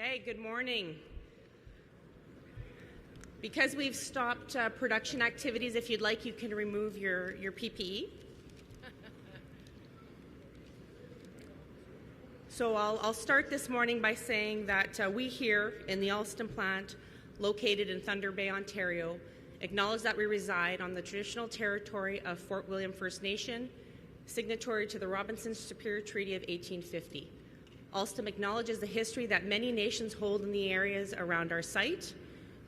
Okay, good morning. Because we've stopped production activities, if you'd like, you can remove your PPE. So I'll start this morning by saying that we here in the Alston plant, located in Thunder Bay, Ontario, acknowledge that we reside on the traditional territory of Fort William First Nation, signatory to the Robinson-Superior Treaty of 1850. Alston acknowledges the history that many nations hold in the areas around our site.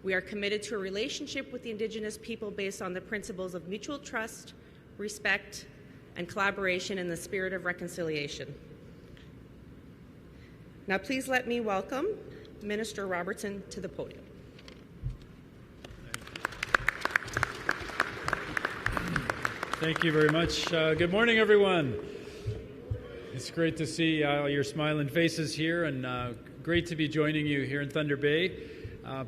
We are committed to a relationship with the Indigenous people based on the principles of mutual trust, respect, and collaboration in the spirit of reconciliation. Now please let me welcome Minister Robertson to the podium. Thank you very much. Good morning, everyone. It's great to see all your smiling faces here, and great to be joining you here in Thunder Bay.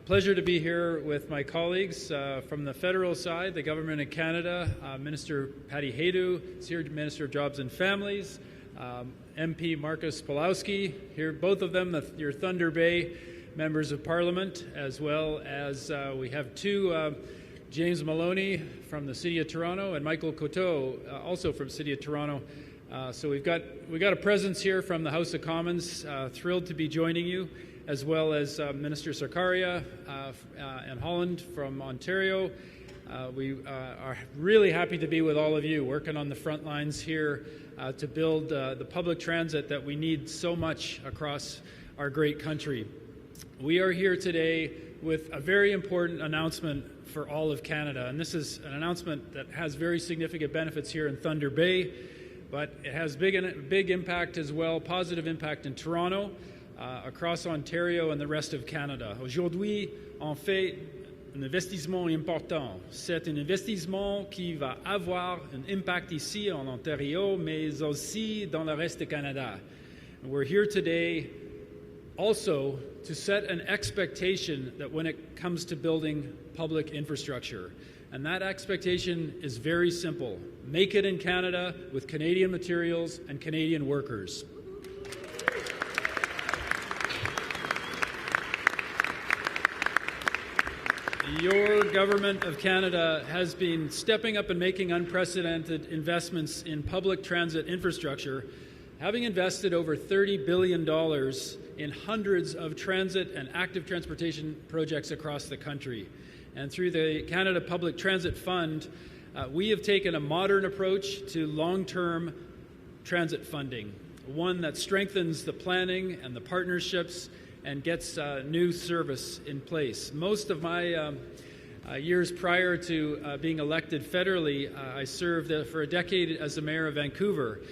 Pleasure to be here with my colleagues from the federal side, the Government of Canada, Minister Patty Haydu is here, Minister of Jobs and Families, MP Marcus Pulowski, here, both of them, your Thunder Bay members of Parliament, as well as we have two, James Maloney from the City of Toronto and Michael Coteau, also from City of Toronto. So we've got a presence here from the House of Commons. Thrilled to be joining you, as well as Minister Sarkaria and Holland from Ontario. We are really happy to be with all of you, working on the front lines here to build the public transit that we need so much across our great country. We are here today with a very important announcement for all of Canada, and this is an announcement that has very significant benefits here in Thunder Bay, but it has big impact as well, positive impact in Toronto, across Ontario and the rest of Canada. Aujourd'hui, on fait un investissement important. C'est un investissement qui va avoir un impact ici en Ontario, mais aussi dans le reste du Canada. And we're here today also to set an expectation that when it comes to building public infrastructure. And that expectation is very simple. Make it in Canada with Canadian materials and Canadian workers. Your Government of Canada has been stepping up and making unprecedented investments in public transit infrastructure, having invested over $30 billion in hundreds of transit and active transportation projects across the country. And through the Canada Public Transit Fund, we have taken a modern approach to long-term transit funding, one that strengthens the planning and the partnerships and gets new service in place. Most of my years prior to being elected federally, I served for a decade as the mayor of Vancouver,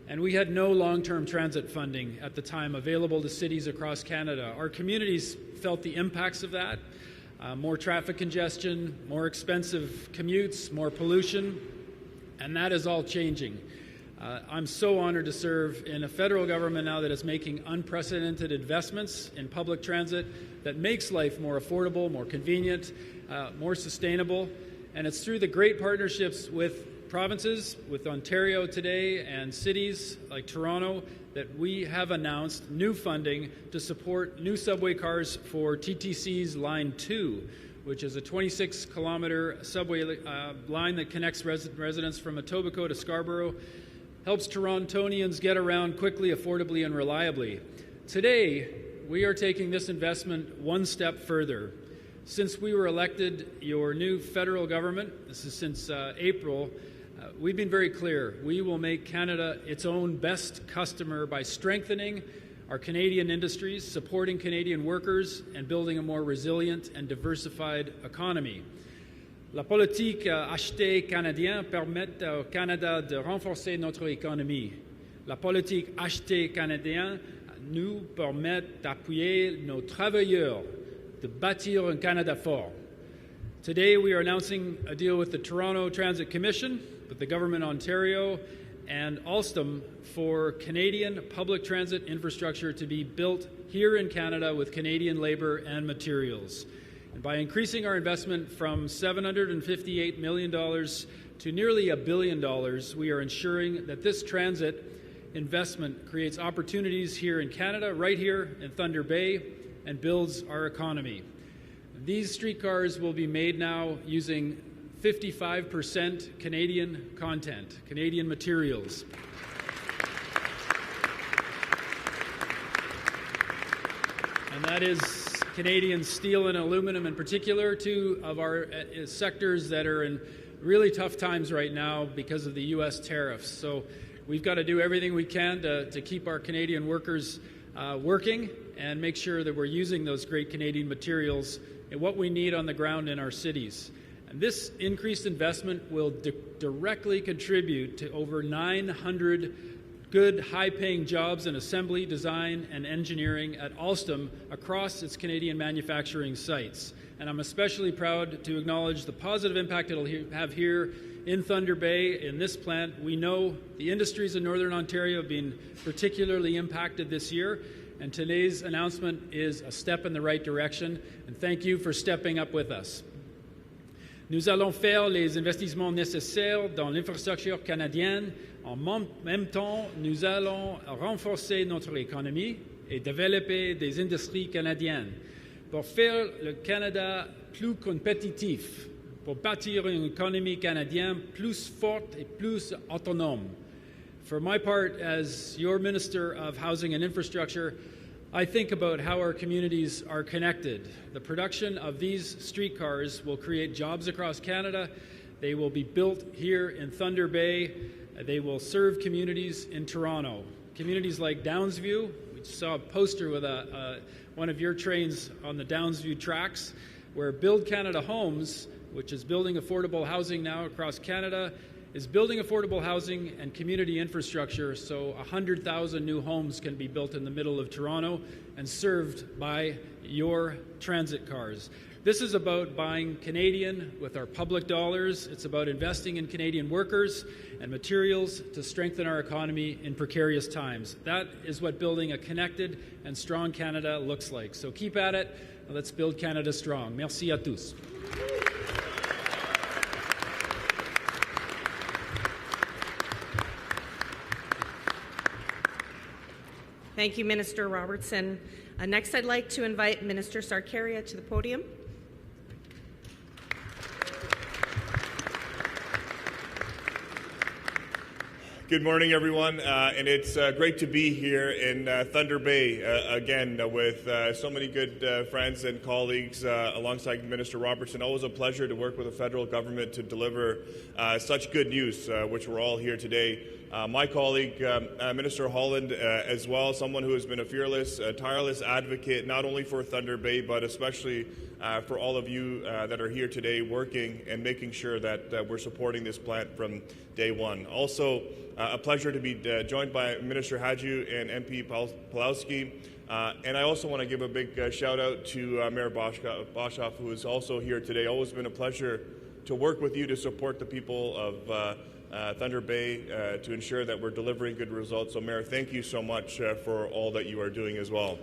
and we had no long-term transit funding at the time available to cities across Canada. Our communities felt the impacts of that. More traffic congestion, more expensive commutes, more pollution, and that is all changing. I'm so honored to serve in a federal government now that is making unprecedented investments in public transit that makes life more affordable, more convenient, more sustainable, and it's through the great partnerships with provinces, with Ontario today, and cities like Toronto, that we have announced new funding to support new subway cars for TTC's Line 2, which is a 26-kilometer subway line that connects residents from Etobicoke to Scarborough, helps Torontonians get around quickly, affordably, and reliably. Today, we are taking this investment one step further. Since we were elected your new federal government, this is since April, we've been very clear. We will make Canada its own best customer by strengthening our Canadian industries, supporting Canadian workers, and building a more resilient and diversified economy. La politique achetée canadienne permet au Canada de renforcer notre économie. La politique achetée canadienne nous permet d'appuyer nos travailleurs, de bâtir un Canada fort. Today we are announcing a deal with the Toronto Transit Commission, with the Government of Ontario, and Alstom for Canadian public transit infrastructure to be built here in Canada with Canadian labour and materials. And by increasing our investment from $758 million to nearly $1 billion, we are ensuring that this transit investment creates opportunities here in Canada, right here in Thunder Bay, and builds our economy. These streetcars will be made now using 55% Canadian content, Canadian materials. And that is Canadian steel and aluminum in particular, two of our sectors that are in really tough times right now because of the U.S. tariffs. So we've got to do everything we can to keep our Canadian workers working and make sure that we're using those great Canadian materials and what we need on the ground in our cities. And this increased investment will directly contribute to over 900 good, high-paying jobs in assembly, design, and engineering at Alstom across its Canadian manufacturing sites. And I'm especially proud to acknowledge the positive impact it'll have here in Thunder Bay, in this plant. We know the industries in Northern Ontario have been particularly impacted this year, and today's announcement is a step in the right direction, and thank you for stepping up with us. Nous allons faire les investissements nécessaires dans l'infrastructure canadienne. En même temps, nous allons renforcer notre économie et développer des industries canadiennes pour faire le Canada plus compétitif, pour bâtir une économie canadienne plus forte et plus autonome. For my part, as your Minister of Housing and Infrastructure, I think about how our communities are connected. The production of these streetcars will create jobs across Canada. They will be built here in Thunder Bay. They will serve communities in Toronto. Communities like Downsview. We saw a poster with one of your trains on the Downsview tracks, where Build Canada Homes, which is building affordable housing now across Canada, is building affordable housing and community infrastructure so 100,000 new homes can be built in the middle of Toronto and served by your transit cars. This is about buying Canadian with our public dollars. It's about investing in Canadian workers and materials to strengthen our economy in precarious times. That is what building a connected and strong Canada looks like. So keep at it, and let's build Canada strong. Merci à tous. Thank you, Minister Robertson. Next, I'd like to invite Minister Sarkaria to the podium. Good morning, everyone, and it's great to be here in Thunder Bay again with so many good friends and colleagues alongside Minister Robertson. Always a pleasure to work with the federal government to deliver such good news, which we're all here today. My colleague, Minister Holland, as well, someone who has been a fearless, tireless advocate, not only for Thunder Bay, but especially for all of you that are here today working and making sure that we're supporting this plant from day one. Also, a pleasure to be joined by Minister Hadju and MP Pawlowski. And I also want to give a big shout out to Mayor Boshoff, who is also here today. Always been a pleasure to work with you to support the people of Thunder Bay to ensure that we're delivering good results. So, Mayor, thank you so much for all that you are doing as well.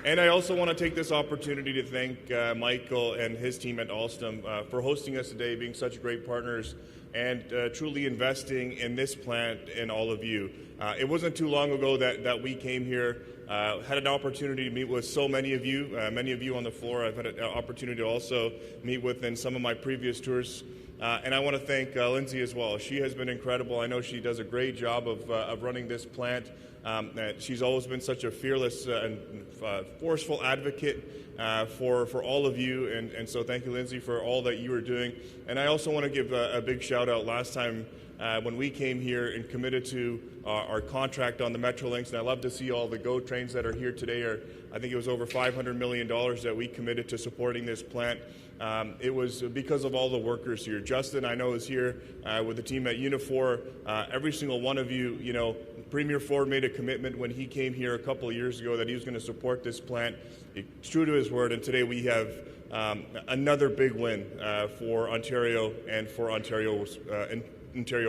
And I also want to take this opportunity to thank Michael and his team at Alstom for hosting us today, being such great partners, and truly investing in this plant and all of you. It wasn't too long ago that we came here, had an opportunity to meet with so many of you on the floor. I've had an opportunity to also meet with in some of my previous tours. And I want to thank Lindsay as well. She has been incredible. I know she does a great job of running this plant. She's always been such a fearless and forceful advocate for all of you, and so thank you, Lindsay, for all that you are doing. And I also want to give a big shout out. Last time when we came here and committed to our contract on the Metrolinx, and I love to see all the GO trains that are here today. I think it was over $500 million that we committed to supporting this plant. It was because of all the workers here. Justin, I know, is here with the team at Unifor. Every single one of you, you know, Premier Ford made a commitment when he came here a couple of years ago that he was going to support this plant. He's true to his word, and today we have another big win for Ontario and for Ontario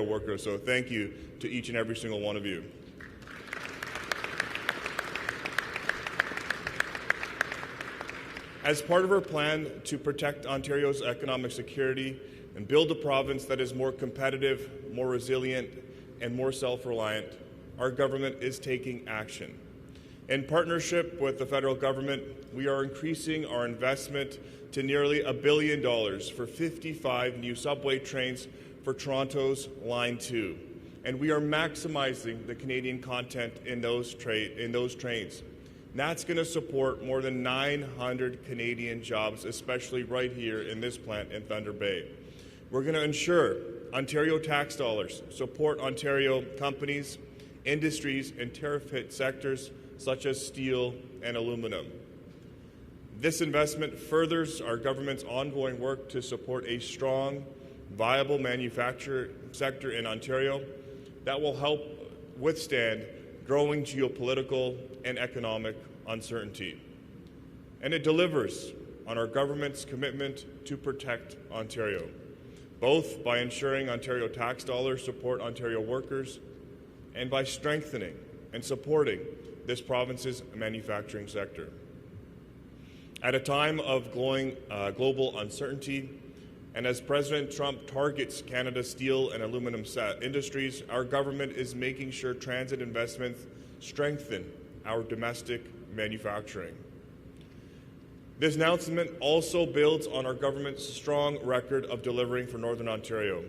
workers. So thank you to each and every single one of you. As part of our plan to protect Ontario's economic security and build a province that is more competitive, more resilient, and more self-reliant, our government is taking action. In partnership with the federal government, we are increasing our investment to nearly $1 billion for 55 new subway trains for Toronto's Line 2. And we are maximizing the Canadian content in those trains. And that's going to support more than 900 Canadian jobs, especially right here in this plant in Thunder Bay. We're going to ensure Ontario tax dollars support Ontario companies, industries, and tariff-hit sectors such as steel and aluminum. This investment furthers our government's ongoing work to support a strong, viable manufacturing sector in Ontario that will help withstand growing geopolitical and economic uncertainty. And it delivers on our government's commitment to protect Ontario, both by ensuring Ontario tax dollars support Ontario workers and by strengthening and supporting this province's manufacturing sector. At a time of global uncertainty, and as President Trump targets Canada's steel and aluminum industries, our government is making sure transit investments strengthen our domestic manufacturing. This announcement also builds on our government's strong record of delivering for Northern Ontario.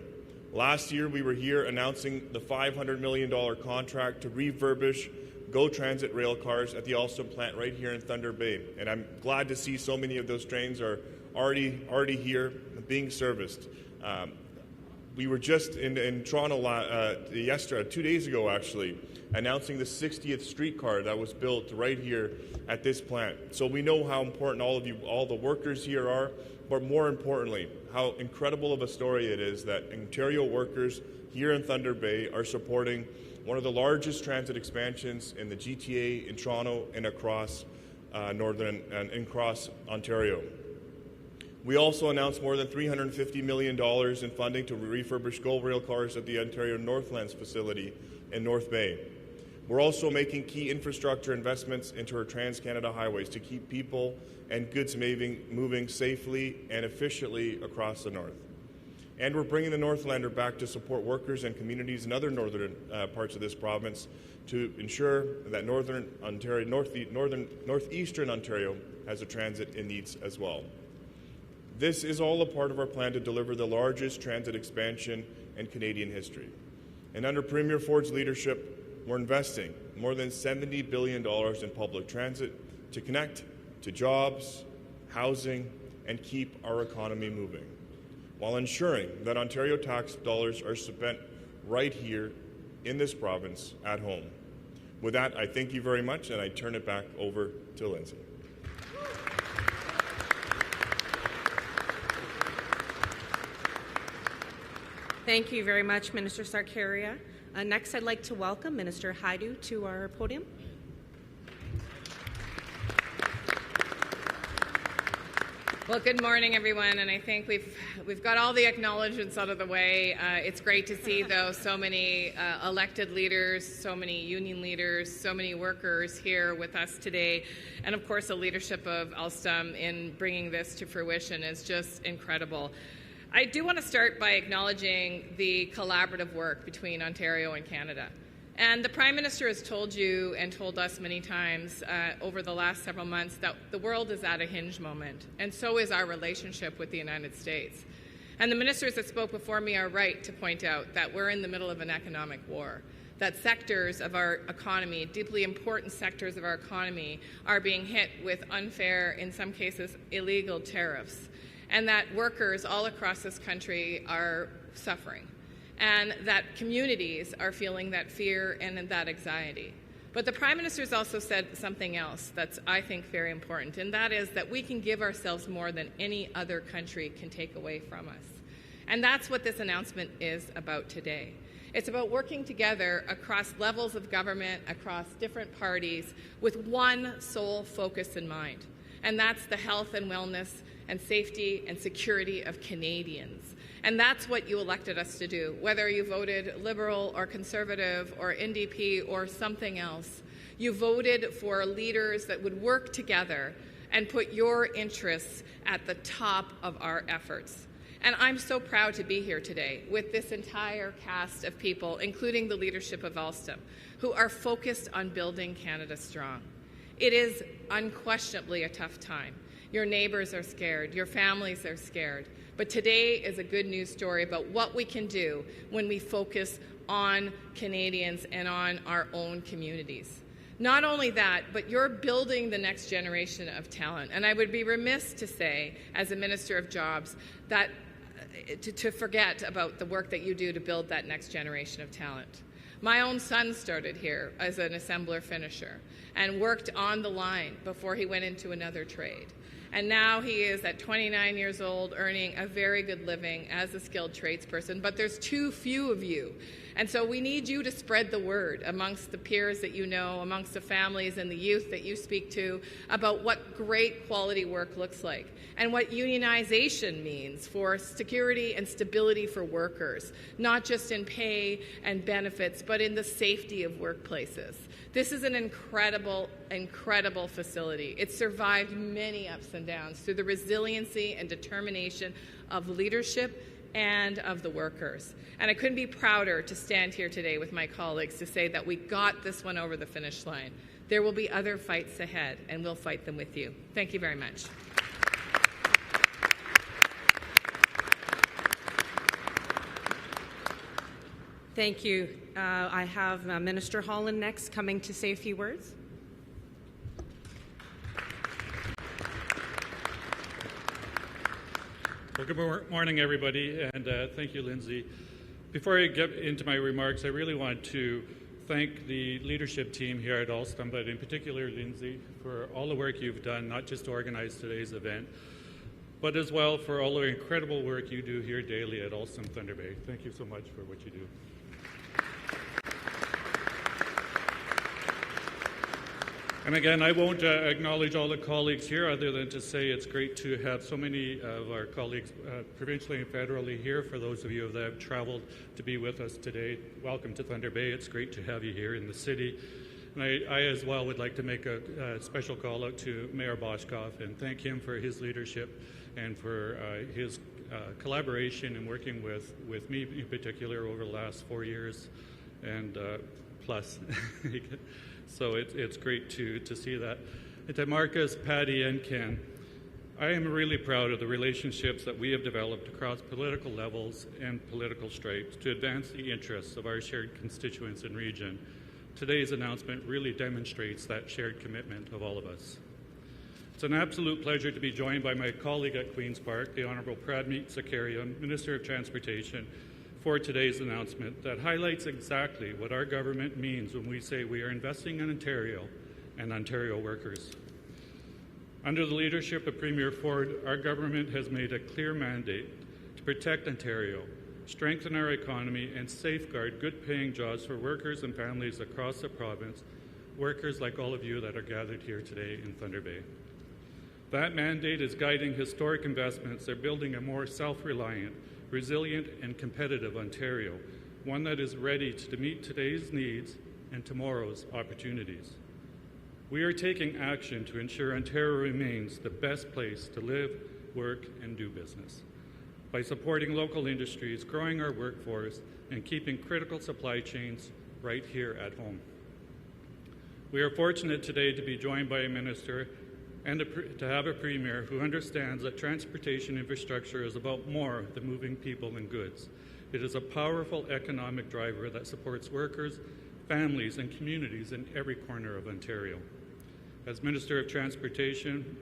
Last year, we were here announcing the $500 million contract to refurbish GO Transit rail cars at the Alstom plant right here in Thunder Bay. And I'm glad to see so many of those trains are already here being serviced. We were just in Toronto 2 days ago, actually, announcing the 60th streetcar that was built right here at this plant. So we know how important all the workers here are, but more importantly, how incredible of a story it is that Ontario workers here in Thunder Bay are supporting one of the largest transit expansions in the GTA, in Toronto, and across across Ontario. We also announced more than $350 million in funding to refurbish GO rail cars at the Ontario Northlands facility in North Bay. We're also making key infrastructure investments into our Trans-Canada highways to keep people and goods moving safely and efficiently across the north. And we're bringing the Northlander back to support workers and communities in other northern parts of this province to ensure that northeastern Ontario has the transit it needs as well. This is all a part of our plan to deliver the largest transit expansion in Canadian history. And under Premier Ford's leadership, we're investing more than $70 billion in public transit to connect to jobs, housing, and keep our economy moving, while ensuring that Ontario tax dollars are spent right here in this province at home. With that, I thank you very much, and I turn it back over to Lindsay. Thank you very much, Minister Sarkaria. Next, I'd like to welcome Minister Haidu to our podium. Well, good morning, everyone, and I think we've got all the acknowledgements out of the way. It's great to see, though, so many elected leaders, so many union leaders, so many workers here with us today, and of course, the leadership of Alstom in bringing this to fruition is just incredible. I do want to start by acknowledging the collaborative work between Ontario and Canada. And the Prime Minister has told you and told us many times over the last several months that the world is at a hinge moment, and so is our relationship with the United States. And the ministers that spoke before me are right to point out that we're in the middle of an economic war, that sectors of our economy, deeply important sectors of our economy, are being hit with unfair, in some cases, illegal tariffs, and that workers all across this country are suffering, and that communities are feeling that fear and that anxiety. But the Prime Minister's also said something else that's, I think, very important, and that is that we can give ourselves more than any other country can take away from us. And that's what this announcement is about today. It's about working together across levels of government, across different parties, with one sole focus in mind, and that's the health and wellness and safety and security of Canadians. And that's what you elected us to do, whether you voted Liberal or Conservative or NDP or something else. You voted for leaders that would work together and put your interests at the top of our efforts. And I'm so proud to be here today with this entire cast of people, including the leadership of Alstom, who are focused on building Canada strong. It is unquestionably a tough time. Your neighbors are scared, your families are scared. But today is a good news story about what we can do when we focus on Canadians and on our own communities. Not only that, but you're building the next generation of talent. And I would be remiss to say, as a Minister of Jobs, that to forget about the work that you do to build that next generation of talent. My own son started here as an assembler finisher and worked on the line before he went into another trade. And now he is at 29 years old, earning a very good living as a skilled tradesperson. But there's too few of you. And so we need you to spread the word amongst the peers that you know, amongst the families and the youth that you speak to, about what great quality work looks like and what unionization means for security and stability for workers, not just in pay and benefits, but in the safety of workplaces. This is an incredible, incredible facility. It's survived many ups and downs through the resiliency and determination of leadership and of the workers. And I couldn't be prouder to stand here today with my colleagues to say that we got this one over the finish line. There will be other fights ahead, and we'll fight them with you. Thank you very much. Thank you. I have Minister Holland next, coming to say a few words. Well, good morning, everybody, and thank you, Lindsay. Before I get into my remarks, I really want to thank the leadership team here at Alstom, but in particular, Lindsay, for all the work you've done, not just to organize today's event, but as well for all the incredible work you do here daily at Alstom Thunder Bay. Thank you so much for what you do. And again, I won't acknowledge all the colleagues here other than to say it's great to have so many of our colleagues provincially and federally here. For those of you that have traveled to be with us today, welcome to Thunder Bay. It's great to have you here in the city. And I as well would like to make a special call out to Mayor Boshkoff and thank him for his leadership and for his collaboration and working with me in particular over the last 4 years and plus. So it's great to see that. And to Marcus, Patty, and Ken, I am really proud of the relationships that we have developed across political levels and political stripes to advance the interests of our shared constituents and region. Today's announcement really demonstrates that shared commitment of all of us. It's an absolute pleasure to be joined by my colleague at Queen's Park, the Honourable Prabmeet Sarkaria, Minister of Transportation, for today's announcement that highlights exactly what our government means when we say we are investing in Ontario and Ontario workers. Under the leadership of Premier Ford, our government has made a clear mandate to protect Ontario, strengthen our economy, and safeguard good-paying jobs for workers and families across the province, workers like all of you that are gathered here today in Thunder Bay. That mandate is guiding historic investments that are building a more self-reliant, resilient and competitive Ontario, one that is ready to meet today's needs and tomorrow's opportunities. We are taking action to ensure Ontario remains the best place to live, work, and do business by supporting local industries, growing our workforce, and keeping critical supply chains right here at home. We are fortunate today to be joined by a minister and to have a premier who understands that transportation infrastructure is about more than moving people and goods. It is a powerful economic driver that supports workers, families, and communities in every corner of Ontario. As Minister of Transportation,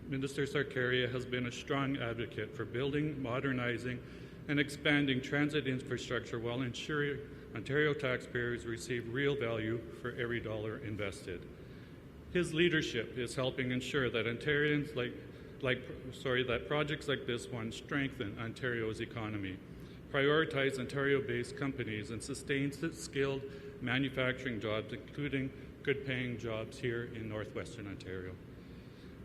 Minister Sarkaria has been a strong advocate for building, modernizing, and expanding transit infrastructure while ensuring Ontario taxpayers receive real value for every dollar invested. His leadership is helping ensure that Ontarians that projects like this one strengthen Ontario's economy, prioritize Ontario-based companies, and sustain skilled manufacturing jobs, including good-paying jobs here in northwestern Ontario.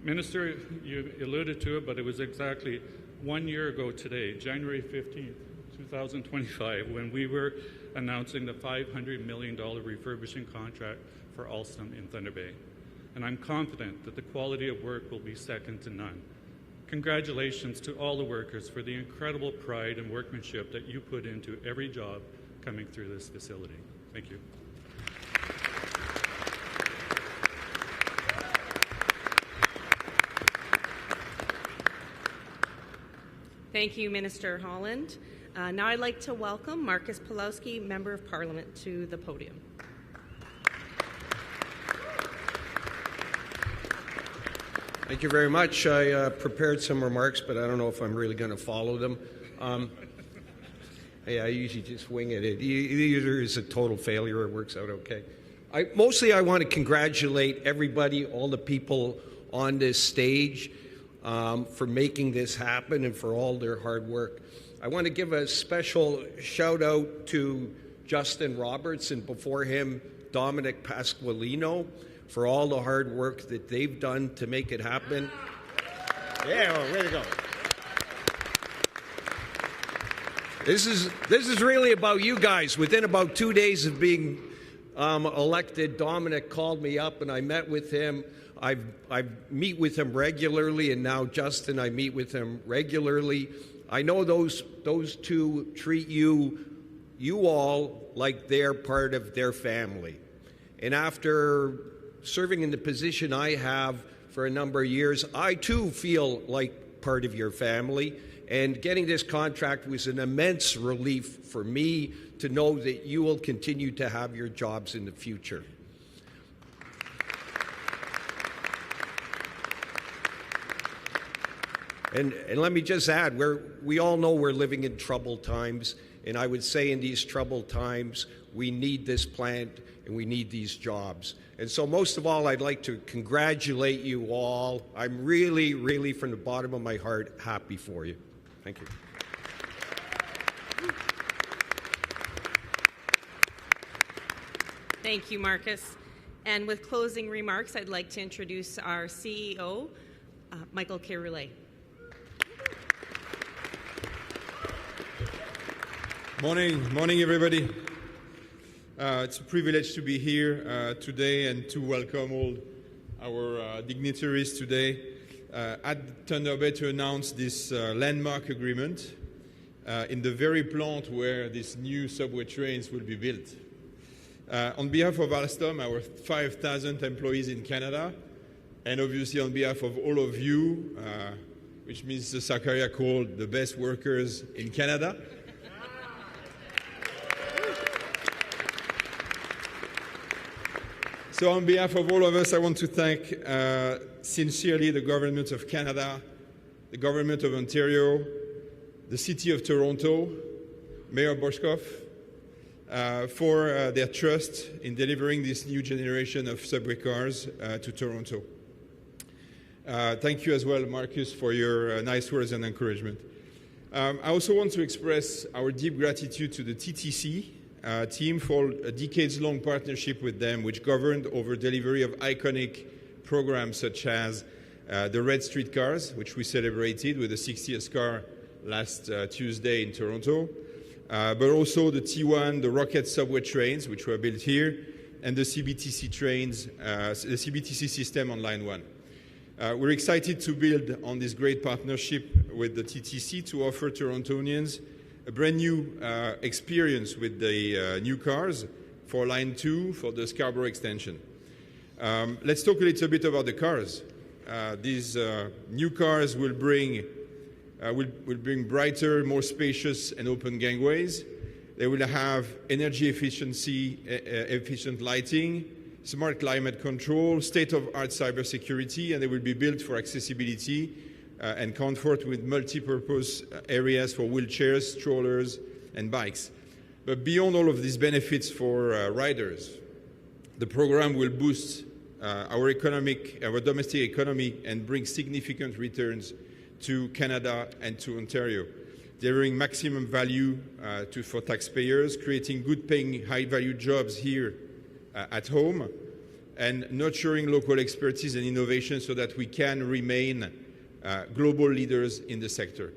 Minister, you alluded to it, but it was exactly 1 year ago today, January 15th, 2025, when we were announcing the $500 million refurbishing contract for Alstom in Thunder Bay. And I'm confident that the quality of work will be second to none. congratulations to all the workers for the incredible pride and workmanship that you put into every job coming through this facility. Thank you. Thank you, Minister Holland. Now I'd like to welcome Marcus Pulowski, Member of Parliament, to the podium. Thank you very much. I prepared some remarks, but I don't know if I'm really going to follow them. Yeah, I usually just wing it. It either is a total failure or it works out okay. Mostly I want to congratulate everybody, all the people on this stage for making this happen and for all their hard work. I want to give a special shout out to Justin Roberts and before him Dominic Pasqualino for all the hard work that they've done to make it happen. Yeah, well, way to go. This is really about you guys. Within about 2 days of being elected, Dominic called me up and I met with him. I meet with him regularly, and now Justin, I meet with him regularly. I know those two treat you all like they're part of their family. And after serving in the position I have for a number of years, I too feel like part of your family. And getting this contract was an immense relief for me to know that you will continue to have your jobs in the future. And let me just add, we all know we're living in troubled times, and I would say in these troubled times, we need this plant and we need these jobs. And so most of all, I'd like to congratulate you all. I'm really, really, from the bottom of my heart, happy for you. Thank you. Thank you, Marcus. And with closing remarks, I'd like to introduce our CEO, Michael Kiroulet. Morning, everybody. It's a privilege to be here today and to welcome all our dignitaries today at Thunder Bay to announce this landmark agreement in the very plant where these new subway trains will be built. On behalf of Alstom, our 5,000 employees in Canada, and obviously on behalf of all of you, which Mr. Sarkaria called the best workers in Canada, so on behalf of all of us, I want to thank sincerely the Government of Canada, the Government of Ontario, the City of Toronto, Mayor Boshkoff, for their trust in delivering this new generation of subway cars to Toronto. Thank you as well, Marcus, for your nice words and encouragement. I also want to express our deep gratitude to the TTC team for a decades-long partnership with them, which governed over delivery of iconic programs such as the Red Streetcars, which we celebrated with the 60th car last Tuesday in Toronto, but also the T1, the Rocket subway trains, which were built here, and the CBTC trains, the CBTC system on Line 1. We're excited to build on this great partnership with the TTC to offer Torontonians a brand new experience with the new cars for Line 2 for the Scarborough extension. Let's talk a little bit about the cars. These new cars will bring brighter, more spacious and open gangways. They will have energy efficiency, efficient lighting, smart climate control, state-of-art cybersecurity, and they will be built for accessibility and comfort with multi-purpose areas for wheelchairs, strollers, and bikes. But beyond all of these benefits for riders, the program will boost our domestic economy and bring significant returns to Canada and to Ontario, delivering maximum value for taxpayers, creating good-paying, high-value jobs here at home, and nurturing local expertise and innovation so that we can remain global leaders in the sector.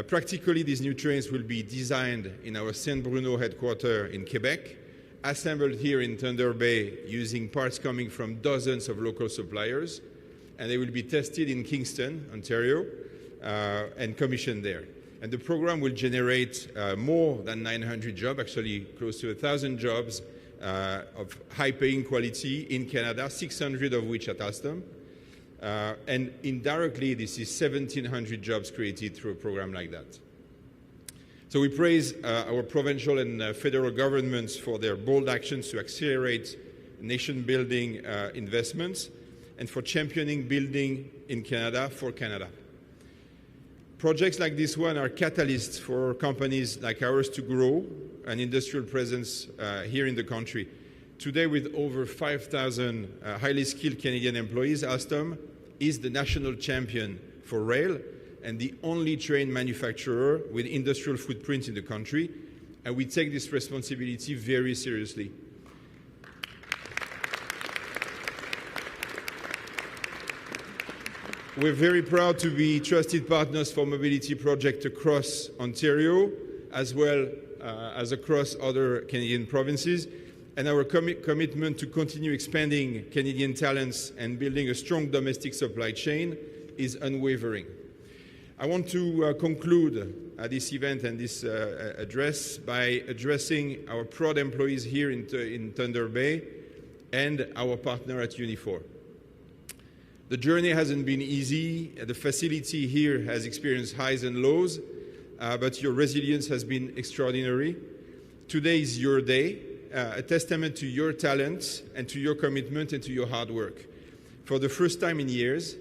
Practically, these new trains will be designed in our Saint-Bruno headquarters in Quebec, assembled here in Thunder Bay using parts coming from dozens of local suppliers, and they will be tested in Kingston, Ontario, and commissioned there. And the program will generate more than 900 jobs, actually close to 1,000 jobs of high-paying quality in Canada, 600 of which at Alstom. And indirectly, this is 1,700 jobs created through a program like that. So we praise our provincial and federal governments for their bold actions to accelerate nation-building investments and for championing building in Canada for Canada. Projects like this one are catalysts for companies like ours to grow an industrial presence here in the country. Today, with over 5,000 highly skilled Canadian employees, Alstom is the national champion for rail and the only train manufacturer with industrial footprint in the country, and we take this responsibility very seriously. We're very proud to be trusted partners for mobility projects across Ontario, as well as across other Canadian provinces, and our commitment to continue expanding Canadian talents and building a strong domestic supply chain is unwavering. I want to conclude this event and this address by addressing our proud employees here in Thunder Bay and our partner at Unifor. The journey hasn't been easy. The facility here has experienced highs and lows, but your resilience has been extraordinary. Today is your day, a testament to your talent and to your commitment and to your hard work. For the first time in years,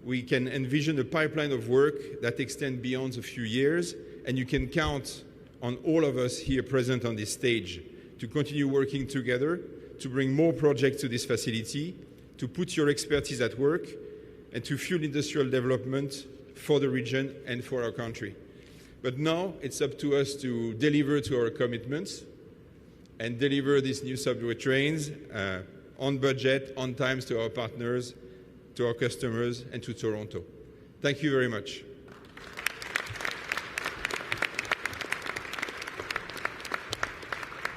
we can envision a pipeline of work that extends beyond a few years, and you can count on all of us here present on this stage to continue working together to bring more projects to this facility, to put your expertise at work, and to fuel industrial development for the region and for our country. But now it's up to us to deliver to our commitments and deliver these new subway trains on budget, on time to our partners, to our customers, and to Toronto. Thank you very much.